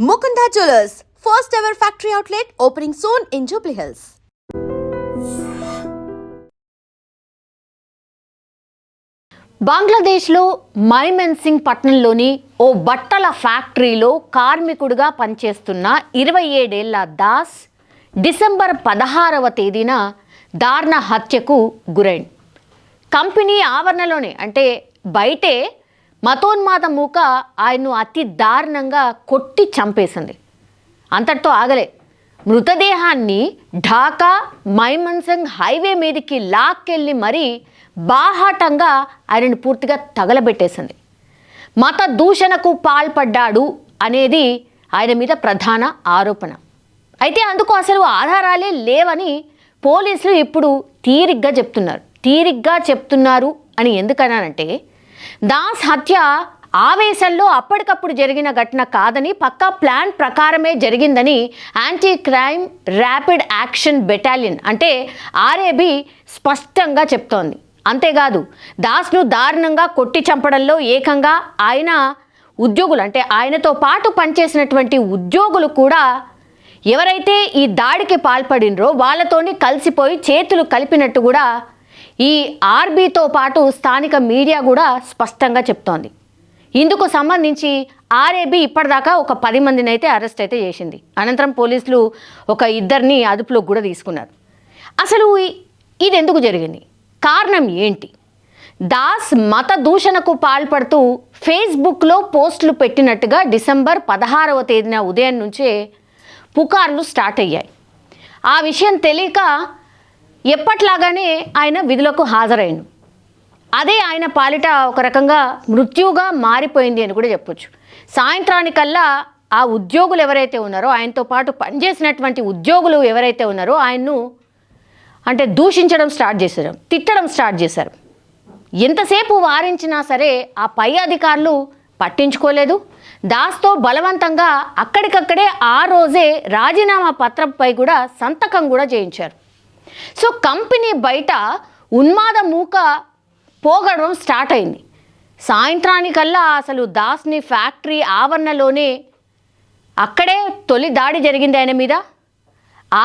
Mukunda Jewellers, first ever factory outlet opening soon in Jubilee Hills. బంగ్లాదేశ్లో మైమెన్సింగ్ పట్టణంలోని ఓ బట్టల ఫ్యాక్టరీలో కార్మికుడిగా పనిచేస్తున్న 27 ఏళ్ల దాస్ డిసెంబర్ 16వ తేదీన దారుణ హత్యకు గురైంది. కంపెనీ ఆవరణలోనే అంటే బయటే మతోన్మాద మూక ఆయన్ను అతి దారుణంగా కొట్టి చంపేసింది. అంతటితో ఆగలే. మృతదేహాన్ని ఢాకా మైమెన్సింగ్ హైవే మీదకి లాక్కెళ్ళి మరీ బాహాటంగా ఆయనను పూర్తిగా తగలబెట్టేసింది. మత దూషణకు పాల్పడ్డాడు అనేది ఆయన మీద ప్రధాన ఆరోపణ. అయితే అందుకు అసలు ఆధారాలే లేవని పోలీసులు ఇప్పుడు తీరిగ్గా చెప్తున్నారు అని ఎందుకన్నానంటే, దాస్ హత్య ఆవేశంలో అప్పటికప్పుడు జరిగిన ఘటన కాదని, పక్కా ప్లాన్ ప్రకారమే జరిగిందని anti crime rapid action battalion అంటే RAB స్పష్టంగా చెప్తోంది. అంతేకాదు, దాస్ను దారుణంగా కొట్టి చంపడంలో ఏకంగా ఆయన ఉద్యోగులు అంటే ఆయనతో పాటు పనిచేసినటువంటి ఉద్యోగులు కూడా ఎవరైతే ఈ దాడికి పాల్పడినరో వాళ్ళతోని కలిసిపోయి చేతులు కలిపినట్టు కూడా ఈ RBతో పాటు స్థానిక మీడియా కూడా స్పష్టంగా చెప్తోంది. ఇందుకు సంబంధించి RAB ఇప్పటిదాకా ఒక 10 మందిని అయితే అరెస్ట్ అయితే చేసింది. అనంతరం పోలీసులు ఒక 2 అదుపులోకి కూడా తీసుకున్నారు. అసలు ఇది ఎందుకు జరిగింది, కారణం ఏంటి? దాస్ మత దూషణకు పాల్పడుతూ ఫేస్బుక్లో పోస్టులు పెట్టినట్టుగా డిసెంబర్ 16వ తేదీన ఉదయం నుంచే పుకార్లు స్టార్ట్ అయ్యాయి. ఆ విషయం తెలియక ఎప్పట్లాగానే ఆయన విధులకు హాజరైండు. అదే ఆయన పాలిట ఒక రకంగా మృత్యువుగా మారిపోయింది అని కూడా చెప్పొచ్చు. సాయంత్రానికల్లా ఆ ఉద్యోగులు ఎవరైతే ఉన్నారో, ఆయనతో పాటు పనిచేసినటువంటి ఉద్యోగులు ఎవరైతే ఉన్నారో ఆయన్ను అంటే దూషించడం స్టార్ట్ చేశారు, తిట్టడం స్టార్ట్ చేశారు. ఎంతసేపు వారించినా సరే ఆ పై అధికారులు పట్టించుకోలేదు. దాస్తో బలవంతంగా అక్కడికక్కడే ఆ రోజే రాజీనామా పత్రంపై కూడా సంతకం కూడా చేయించారు. సో కంపెనీ బయట ఉన్మాద మూక పోగడం స్టార్ట్ అయింది. సాయంత్రానికల్లా అసలు దాస్ని ఫ్యాక్టరీ ఆవరణలోనే అక్కడే తొలి దాడి జరిగింది ఆయన మీద.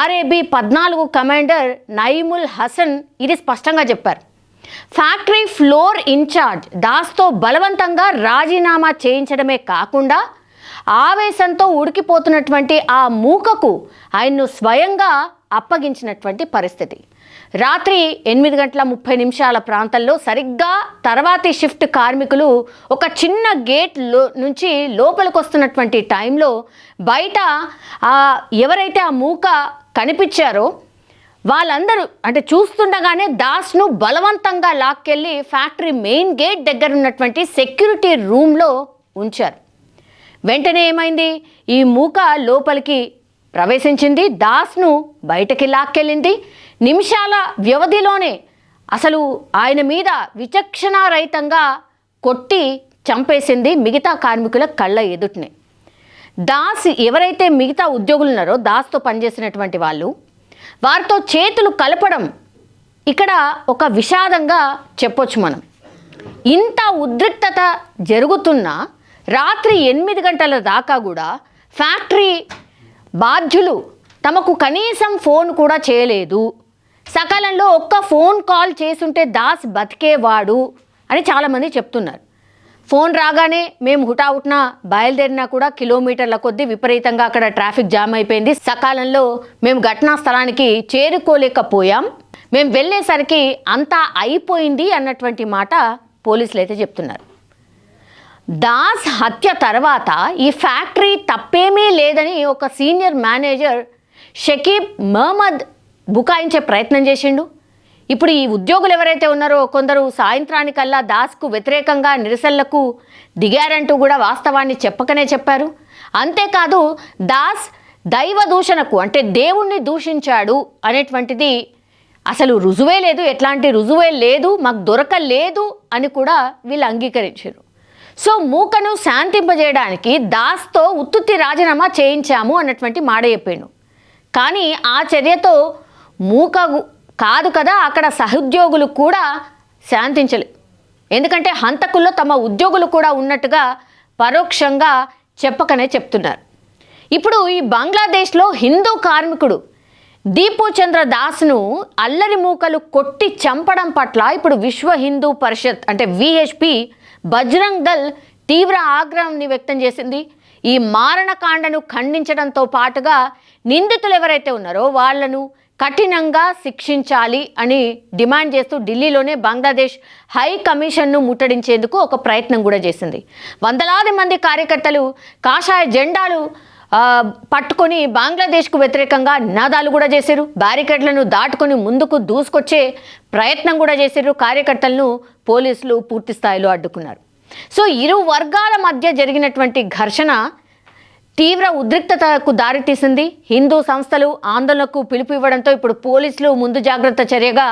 RAB 14 కమాండర్ నయీముల్ హసన్ ఇది స్పష్టంగా చెప్పారు. ఫ్యాక్టరీ ఫ్లోర్ ఇన్ఛార్జ్ దాస్తో బలవంతంగా రాజీనామా చేయించడమే కాకుండా ఆవేశంతో ఉడికిపోతున్నటువంటి ఆ మూకకు ఆయన్ను స్వయంగా అప్పగించినటువంటి పరిస్థితి. రాత్రి 8:30 ప్రాంతంలో సరిగ్గా తర్వాతి షిఫ్ట్ కార్మికులు ఒక చిన్న గేట్ నుంచి లోపలికి వస్తున్నటువంటి టైంలో బయట ఎవరైతే ఆ మూక కనిపించారో వాళ్ళందరూ అంటే చూస్తుండగానే దాస్ను బలవంతంగా లాక్కెళ్ళి ఫ్యాక్టరీ మెయిన్ గేట్ దగ్గర ఉన్నటువంటి సెక్యూరిటీ రూమ్లో ఉంచారు. వెంటనే ఏమైంది, ఈ మూక లోపలికి ప్రవేశించింది, దాస్ను బయటకి లాక్కెళ్ళింది. నిమిషాల వ్యవధిలోనే అసలు ఆయన మీద విచక్షణారహితంగా కొట్టి చంపేసింది మిగతా కార్మికుల కళ్ళ ఎదుటనే. దాస్ ఎవరైతే మిగతా ఉద్యోగులు ఉన్నారో దాస్తో పనిచేసినటువంటి వాళ్ళు, వారితో చేతులు కలపడం ఇక్కడ ఒక విషాదంగా చెప్పొచ్చు మనం. ఇంత ఉద్రిక్తత జరుగుతున్న రాత్రి 8 గంటల దాకా కూడా ఫ్యాక్టరీ బాధ్యులు తమకు కనీసం ఫోన్ కూడా చేయలేదు. సకాలంలో ఒక్క ఫోన్ కాల్ చేసుంటే దాస్ బతికేవాడు అని చాలామంది చెప్తున్నారు. ఫోన్ రాగానే మేము హుటాహుటిన బయలుదేరినా కూడా కిలోమీటర్ల కొద్దీ విపరీతంగా అక్కడ ట్రాఫిక్ జామ్ అయిపోయింది. సకాలంలో మేము ఘటనా స్థలానికి చేరుకోలేకపోయాం, మేము వెళ్ళేసరికి అంతా అయిపోయింది అన్నటువంటి మాట పోలీసులు అయితే చెప్తున్నారు. దాస్ హత్య తర్వాత ఈ ఫ్యాక్టరీ తప్పేమీ లేదని ఒక సీనియర్ మేనేజర్ షకీబ్ మహమ్మద్ బుకాయించే ప్రయత్నం చేసిండు. ఇప్పుడు ఈ ఉద్యోగులు ఎవరైతే ఉన్నారో కొందరు సాయంత్రానికల్లా దాస్కు వ్యతిరేకంగా నిరసనలకు దిగారంటూ కూడా వాస్తవాన్ని చెప్పకనే చెప్పారు. అంతేకాదు, దాస్ దైవ దూషణకు అంటే దేవుణ్ణి దూషించాడు అనేటువంటిది అసలు రుజువే లేదు, ఎట్లాంటి రుజువే లేదు, మాకు దొరకలేదు అని కూడా వీళ్ళు అంగీకరించారు. సో మూకను శాంతింపజేయడానికి దాస్తో ఉత్తుత్తి రాజీనామా చేయించాము అన్నటువంటి మాట చెప్పాడు. కానీ ఆ చర్యతో మూక కాదు కదా, అక్కడ సహోద్యోగులు కూడా శాంతించలేదు. ఎందుకంటే హంతకుల్లో తమ ఉద్యోగులు కూడా ఉన్నట్టుగా పరోక్షంగా చెప్పకనే చెప్తున్నారు. ఇప్పుడు ఈ బంగ్లాదేశ్లో హిందూ కార్మికుడు దీపు చంద్ర దాస్ను అల్లరి మూకలు కొట్టి చంపడం పట్ల ఇప్పుడు విశ్వ హిందూ పరిషత్ అంటే విహెచ్పి బజరంగ్ దళ్ తీవ్ర ఆగ్రహాన్ని వ్యక్తం చేసింది. ఈ మారణకాండను ఖండించడంతో పాటుగా నిందితులు ఎవరైతే ఉన్నారో వాళ్లను కఠినంగా శిక్షించాలి అని డిమాండ్ చేస్తూ ఢిల్లీలోనే బంగ్లాదేశ్ హై కమిషన్ను ముట్టడించేందుకు ఒక ప్రయత్నం కూడా చేసింది. వందలాది మంది కార్యకర్తలు కాషాయ జెండాలు పట్టుకొని బంగ్లాదేశ్కు వ్యతిరేకంగా నినాదాలు కూడా చేశారు. బ్యారికేడ్లను దాటుకొని ముందుకు దూసుకొచ్చే ప్రయత్నం కూడా చేశారు. కార్యకర్తలను పోలీసులు పూర్తి స్థాయిలో అడ్డుకున్నారు. సో ఇరు వర్గాల మధ్య జరిగినటువంటి ఘర్షణ తీవ్ర ఉద్రిక్తతకు దారితీసింది. హిందూ సంస్థలు ఆందోళనకు పిలుపు ఇవ్వడంతో ఇప్పుడు పోలీసులు ముందు జాగ్రత్త చర్యగా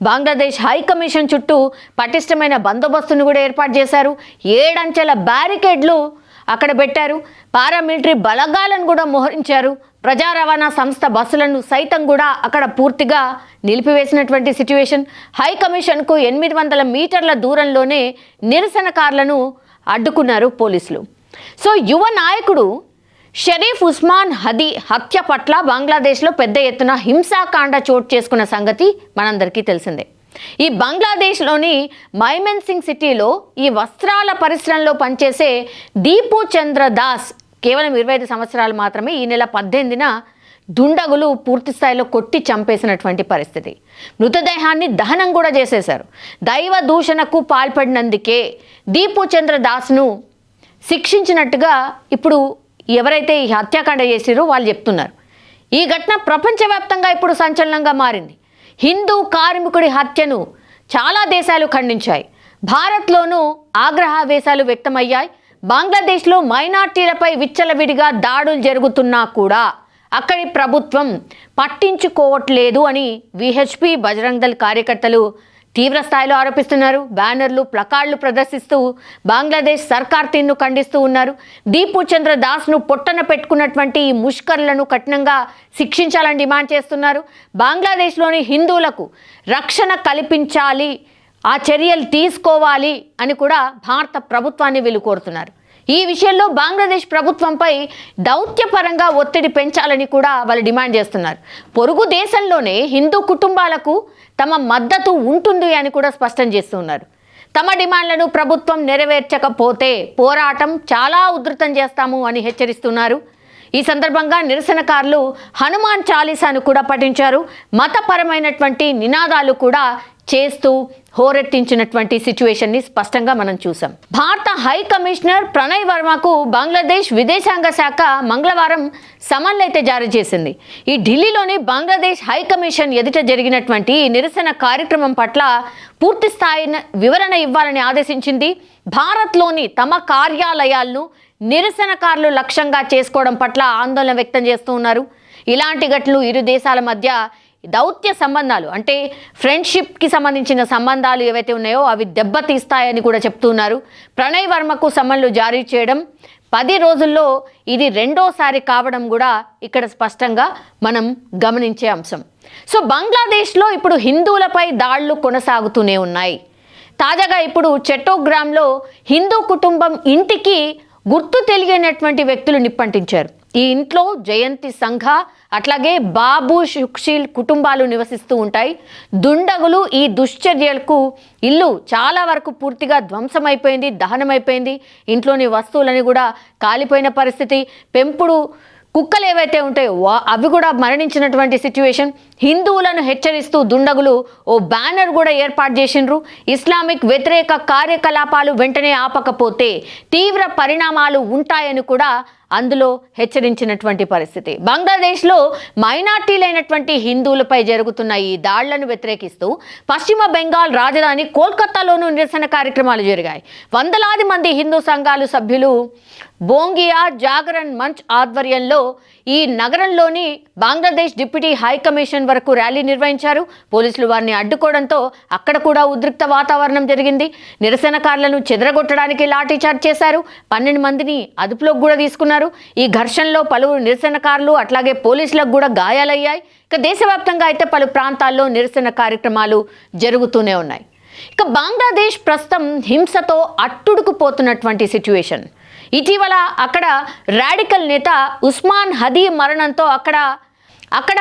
బంగ్లాదేశ్ హై కమిషన్ చుట్టూ పటిష్టమైన బందోబస్తును కూడా ఏర్పాటు చేశారు. 7 అంచెల బ్యారికేడ్లు అక్కడ పెట్టారు. పారామిలిటరీ బలగాలను కూడా మోహరించారు. ప్రజా రవాణా సంస్థ బస్సులను సైతం కూడా అక్కడ పూర్తిగా నిలిపివేసినటువంటి సిచ్యువేషన్. హై కమిషన్కు 800 మీటర్ల దూరంలోనే నిరసనకారులను అడ్డుకున్నారు పోలీసులు. సో యువ నాయకుడు షరీఫ్ ఉస్మాన్ హదీ హత్య పట్ల బంగ్లాదేశ్లో పెద్ద ఎత్తున హింసాకాండ చోటు చేసుకున్న సంగతి మనందరికీ తెలిసిందే. ఈ బంగ్లాదేశ్లోని మైమెన్సింగ్ సిటీలో ఈ వస్త్రాల పరిశ్రమలో పనిచేసే దీపు చంద్ర దాస్ కేవలం 25 సంవత్సరాలు మాత్రమే. ఈ నెల 18న దుండగులు పూర్తి స్థాయిలో కొట్టి చంపేసినటువంటి పరిస్థితి. మృతదేహాన్ని దహనం కూడా చేసేశారు. దైవ దూషణకు పాల్పడినందుకే దీపు చంద్ర దాస్ను శిక్షించినట్టుగా ఇప్పుడు ఎవరైతే ఈ హత్యాకాండ చేసిరో వాళ్ళు చెప్తున్నారు. ఈ ఘటన ప్రపంచవ్యాప్తంగా ఇప్పుడు సంచలనంగా మారింది. హిందూ కార్మికుడి హత్యను చాలా దేశాలు ఖండించాయి. భారత్లోనూ ఆగ్రహావేశాలు వ్యక్తమయ్యాయి. బంగ్లాదేశ్లో మైనార్టీలపై విచ్చలవిడిగా దాడులు జరుగుతున్నా కూడా అక్కడి ప్రభుత్వం పట్టించుకోవట్లేదు అని విహెచ్పి బజరంగ్ దళ్ కార్యకర్తలు తీవ్ర స్థాయిలో ఆరోపిస్తున్నారు. బ్యానర్లు ప్లకార్డులు ప్రదర్శిస్తూ బంగ్లాదేశ్ సర్కార్ తీరును ఖండిస్తూ ఉన్నారు. దీపు చంద్ర దాస్ను పొట్టన పెట్టుకున్నటువంటి ఈ ముష్కర్లను కఠినంగా శిక్షించాలని డిమాండ్ చేస్తున్నారు. బంగ్లాదేశ్లోని హిందువులకు రక్షణ కల్పించాలి, ఆ చర్యలు తీసుకోవాలి అని కూడా భారత ప్రభుత్వాన్ని వీళ్ళు కోరుతున్నారు. ఈ విషయంలో బంగ్లాదేశ్ ప్రభుత్వంపై దౌత్యపరంగా ఒత్తిడి పెంచాలని కూడా వాళ్ళు డిమాండ్ చేస్తున్నారు. పొరుగు దేశంలోనే హిందూ కుటుంబాలకు తమ మద్దతు ఉంటుంది అని కూడా స్పష్టం చేస్తున్నారు. తమ డిమాండ్లను ప్రభుత్వం నెరవేర్చకపోతే పోరాటం చాలా ఉధృతం చేస్తాము అని హెచ్చరిస్తున్నారు. ఈ సందర్భంగా నిరసనకారులు హనుమాన్ చాలీసాను కూడా పఠించారు. మతపరమైనటువంటి నినాదాలు కూడా చేస్తూ హోరెత్తించినటువంటి సిచ్యువేషన్ని స్పష్టంగా మనం చూసాం. భారత హై కమిషనర్ ప్రణయ్ వర్మకు బంగ్లాదేశ్ విదేశాంగ శాఖ మంగళవారం సమన్లు అయితే జారీ చేసింది. ఈ ఢిల్లీలోని బంగ్లాదేశ్ హై కమిషన్ ఎదుట జరిగినటువంటి నిరసన కార్యక్రమం పట్ల పూర్తి స్థాయి వివరణ ఇవ్వాలని ఆదేశించింది. భారత్లోని తమ కార్యాలయాలను నిరసనకారులు లక్ష్యంగా చేసుకోవడం పట్ల ఆందోళన వ్యక్తం చేస్తూ ఉన్నారు. ఇలాంటి ఘటనలు ఇరు దేశాల మధ్య దౌత్య సంబంధాలు అంటే ఫ్రెండ్షిప్కి సంబంధించిన సంబంధాలు ఏవైతే ఉన్నాయో అవి దెబ్బతీస్తాయని కూడా చెప్తున్నారు. ప్రణయ్ వర్మకు సమన్లు జారీ చేయడం 10 రోజుల్లో ఇది రెండోసారి కావడం కూడా ఇక్కడ స్పష్టంగా మనం గమనించే అంశం. సో బంగ్లాదేశ్లో ఇప్పుడు హిందువులపై దాడులు కొనసాగుతూనే ఉన్నాయి. తాజాగా ఇప్పుడు చట్టోగ్రామ్లో హిందూ కుటుంబం ఇంటికి గుర్తు తెలియనటువంటి వ్యక్తులు నిప్పంటించారు. ఈ ఇంట్లో జయంతి సంఘ అట్లాగే బాబు సుఖశీల్ కుటుంబాలు నివసిస్తూ ఉంటాయి. దుండగులు ఈ దుశ్చర్యలకు ఇల్లు చాలా వరకు పూర్తిగా ధ్వంసమైపోయింది, దహనమైపోయింది. ఇంట్లోని వస్తువులని కూడా కాలిపోయిన పరిస్థితి. పెంపుడు కుక్కలు ఏవైతే ఉంటాయో అవి కూడా మరణించినటువంటి సిచ్యువేషన్. హిందువులను హెచ్చరిస్తూ దుండగులు ఓ బ్యానర్ కూడా ఏర్పాటు చేసిండ్రు. ఇస్లామిక్ వ్యతిరేక కార్యకలాపాలు వెంటనే ఆపకపోతే తీవ్ర పరిణామాలు ఉంటాయని కూడా అందులో హెచ్చరించినటువంటి పరిస్థితి. బంగ్లాదేశ్లో మైనార్టీలైనటువంటి హిందువులపై జరుగుతున్న ఈ దాడులను వ్యతిరేకిస్తూ పశ్చిమ బెంగాల్ రాజధాని కోల్కతాలోనూ నిరసన కార్యక్రమాలు జరిగాయి. వందలాది మంది హిందూ సంఘాలు సభ్యులు బోంగియా జాగరణ్ మంచ్ ఆధ్వర్యంలో ఈ నగరంలోని బంగ్లాదేశ్ డిప్యూటీ హై కమిషన్ వరకు ర్యాలీ నిర్వహించారు. పోలీసులు వారిని అడ్డుకోవడంతో అక్కడ కూడా ఉద్రిక్త వాతావరణం జరిగింది. నిరసనకారులను చెదరగొట్టడానికి లాఠీచార్జ్ చేశారు. 12 మందిని అదుపులోకి కూడా తీసుకున్నారు. ఈ ఘర్షణలో పలువురు నిరసనకారులు అట్లాగే పోలీసులకు కూడా గాయాలయ్యాయి. ఇక దేశవ్యాప్తంగా అయితే పలు ప్రాంతాల్లో నిరసన కార్యక్రమాలు జరుగుతూనే ఉన్నాయి. ఇక బంగ్లాదేశ్ ప్రస్తుతం హింసతో అట్టుడుకుపోతున్నటువంటి సిచ్యువేషన్. ఇటీవల అక్కడ రాడికల్ నేత ఉస్మాన్ హదీ మరణంతో అక్కడ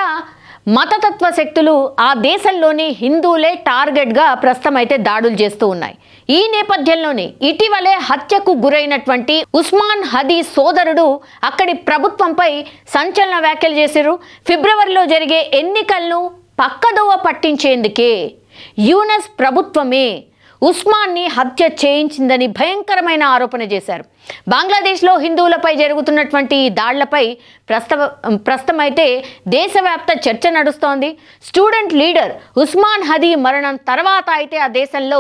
మతతత్వ శక్తులు ఆ దేశంలోని హిందువులే టార్గెట్గా ప్రస్తుతం అయితే దాడులు చేస్తూ ఉన్నాయి. ఈ నేపథ్యంలోనే ఇటీవలే హత్యకు గురైనటువంటి ఉస్మాన్ హదీ సోదరుడు అక్కడి ప్రభుత్వంపై సంచలన వ్యాఖ్యలు చేశారు. ఫిబ్రవరిలో జరిగే ఎన్నికలను పక్కదోవ పట్టించేందుకే యూనస్ ప్రభుత్వమే ఉస్మాన్ని హత్య చేయించిందని భయంకరమైన ఆరోపణ చేశారు. బంగ్లాదేశ్లో హిందువులపై జరుగుతున్నటువంటి ఈ దాళ్లపై ప్రస్తుతం అయితే దేశవ్యాప్త చర్చ నడుస్తోంది. స్టూడెంట్ లీడర్ ఉస్మాన్ హదీ మరణం తర్వాత అయితే ఆ దేశంలో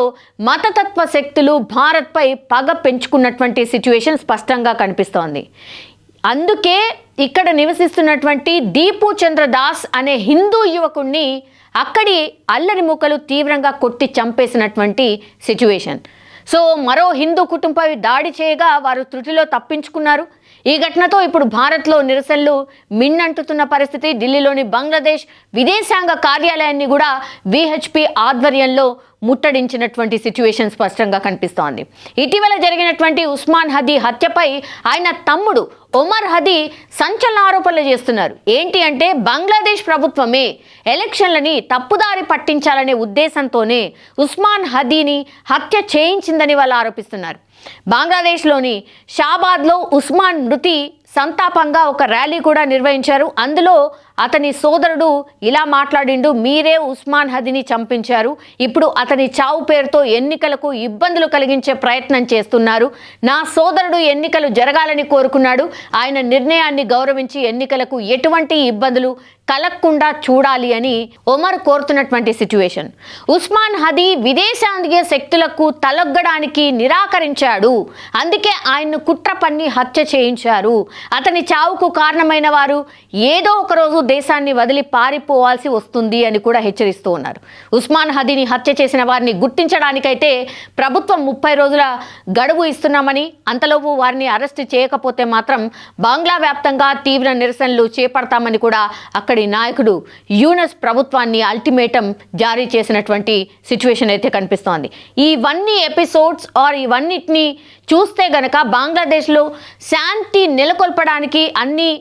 మతతత్వ శక్తులు భారత్పై పగ పెంచుకున్నటువంటి సిచ్యువేషన్ స్పష్టంగా కనిపిస్తోంది. అందుకే ఇక్కడ నివసిస్తున్నటువంటి దీపు చంద్ర దాస్ అనే హిందూ యువకుణ్ణి అక్కడి అల్లరి మూకలు తీవ్రంగా కొట్టి చంపేసినటువంటి సిచ్యువేషన్. సో మరో హిందూ కుటుంబపై దాడి చేయగా వారు త్రుటిలో తప్పించుకున్నారు. ఈ ఘటనతో ఇప్పుడు భారత్లో నిరసనలు మిన్నంటుతున్న పరిస్థితి. ఢిల్లీలోని బంగ్లాదేశ్ విదేశాంగ కార్యాలయాన్ని కూడా విహెచ్పి ఆధ్వర్యంలో ముట్టడించినటువంటి సిచ్యువేషన్ స్పష్టంగా కనిపిస్తోంది. ఇటీవల జరిగినటువంటి ఉస్మాన్ హదీ హత్యపై ఆయన తమ్ముడు ఒమర్ హదీ సంచలన ఆరోపణలు చేస్తున్నారు. ఏంటి అంటే బంగ్లాదేశ్ ప్రభుత్వమే ఎలక్షన్లని తప్పుదారి పట్టించాలనే ఉద్దేశంతోనే ఉస్మాన్ హదీని హత్య చేయించిందని వాళ్ళు ఆరోపిస్తున్నారు. బంగ్లాదేశ్లోని షాబాద్లో ఉస్మాన్ మృతి సంతాపంగా ఒక ర్యాలీ కూడా నిర్వహించారు. అందులో అతని సోదరుడు ఇలా మాట్లాడిండు, మీరే ఉస్మాన్ హదీని చంపించారు, ఇప్పుడు అతని చావు పేరుతో ఎన్నికలకు ఇబ్బందులు కలిగించే ప్రయత్నం చేస్తున్నారు, నా సోదరుడు ఎన్నికలు జరగాలని కోరుకున్నాడు, ఆయన నిర్ణయాన్ని గౌరవించి ఎన్నికలకు ఎటువంటి ఇబ్బందులు కలగకుండా చూడాలి అని ఒమర్ కోరుతున్నటువంటి సిచ్యువేషన్. ఉస్మాన్ హదీ విదేశాంగ శక్తులకు తలొగ్గడానికి నిరాకరించాడు, అందుకే ఆయన్ను కుట్ర పన్ని హత్య చేయించారు, అతని చావుకు కారణమైన వారు ఏదో ఒక రోజు దేశాన్ని వదిలి పారిపోవాల్సి వస్తుంది అని కూడా హెచ్చరిస్తూ ఉన్నారు. ఉస్మాన్ హదీని హత్య చేసిన వారిని గుర్తించడానికైతే ప్రభుత్వం 30 రోజుల గడువు ఇస్తున్నామని, అంతలోపు వారిని అరెస్ట్ చేయకపోతే మాత్రం బంగ్లా వ్యాప్తంగా తీవ్ర నిరసనలు చేపడతామని కూడా అక్కడి నాయకుడు యూనస్ ప్రభుత్వాన్ని అల్టిమేటం జారీ చేసినటువంటి సిచ్యువేషన్ అయితే కనిపిస్తోంది. ఇవన్నీ ఎపిసోడ్స్ ఇవన్నిటిని చూస్తే గనక బంగ్లాదేశ్లో శాంతి నెలకొల్పడానికి అన్ని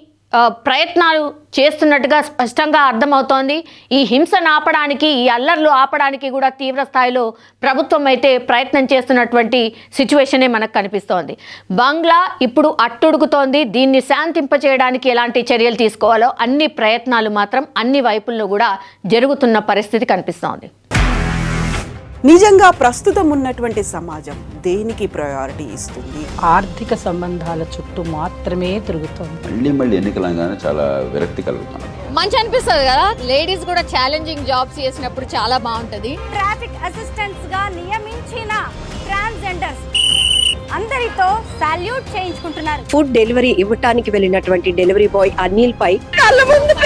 ప్రయత్నాలు చేస్తున్నట్టుగా స్పష్టంగా అర్థమవుతోంది. ఈ హింసను ఆపడానికి, ఈ అల్లర్లు ఆపడానికి కూడా తీవ్ర స్థాయిలో ప్రభుత్వం అయితే ప్రయత్నం చేస్తున్నటువంటి సిచ్యువేషనే మనకు కనిపిస్తోంది. బంగ్లా ఇప్పుడు అట్టుడుగుతోంది. దీన్ని శాంతింపచేయడానికి ఎలాంటి చర్యలు తీసుకోవాలో అన్ని ప్రయత్నాలు మాత్రం అన్ని వైపుల్లో కూడా జరుగుతున్న పరిస్థితి కనిపిస్తోంది. నిజంగా ప్రస్తుతం ఉన్నటువంటి సమాజం దేనికి ప్రయారిటీ ఇస్తుంది? ఆర్థిక సంబంధాల చుట్టూ మాత్రమే తిరుగుతుంది. మళ్ళీ ఎన్నికలంగానే చాలా విరక్తి కలుగుతాను. మంచి అనిపిస్తుంది కదా, లేడీస్ కూడా ఛాలెంజింగ్ జాబ్స్ చేసినప్పుడు చాలా బాగుంటది. ట్రాఫిక్ అసిస్టెంట్స్ గా నియమించిన ట్రాన్స్జెండర్స్ అందరితో సాల్యూట్ చేయించుకుంటున్నారు. ఫుడ్ డెలివరీ ఇవ్వటానికి వెళ్ళినటువంటి డెలివరీ బాయ్ అనిల్ పై కళ్ళ ముందు